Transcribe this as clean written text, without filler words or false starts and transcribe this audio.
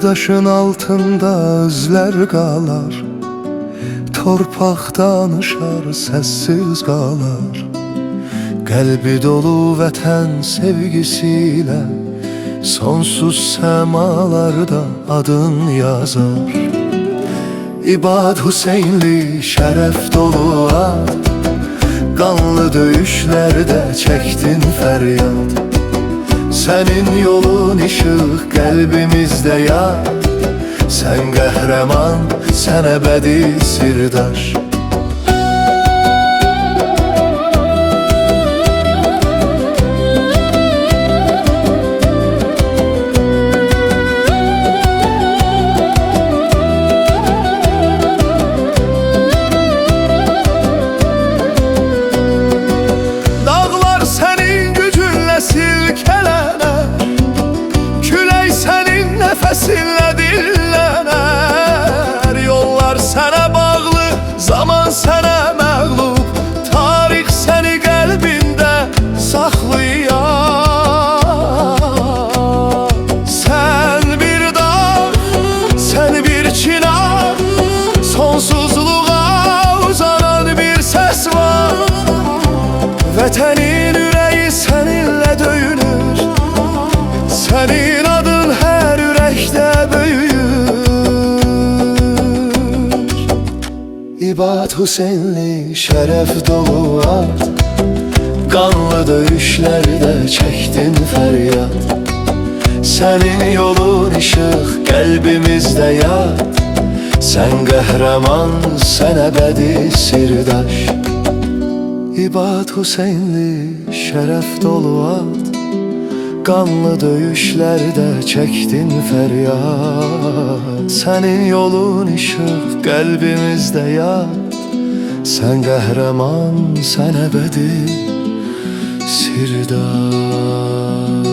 daşın altında özlər qalar, torpaq danışar, səssiz qalar. Qəlbi dolu vətən sevgisiyle sonsuz səmalarda adın yazar. İbad Hüseynli şərəf dolu ad, qanlı döyüşlərdə çəkdin fəryad. Sənin yolun işıq qəlbimizdə yad, sən qəhrəman, sən əbədi sirdaş. Nəfəsinlə dillənər, yollar sənə bağlı, zaman sənə məğlub. Tarix səni qəlbində saxlayar. Sən bir dağ, sən bir çınar, sonsuzluğa uzanan bir səs var. Vətənin ürəyi səninlə döyünür, sənin adın hər ürəkdə böyüyür. İbad Hüseynli şərəf dolu ad, qanlı döyüşlərdə çəkdin fəryad. Sənin yolun işıq qəlbimizdə yad, sən qəhrəman, sən əbədi sirdaş. İbad Hüseynli şərəf dolu ad, qanlı döyüşlərdə çəkdin fəryad. Sənin yolun işıq qəlbimizdə yad, sən qəhrəman, sən əbədi sirdaş.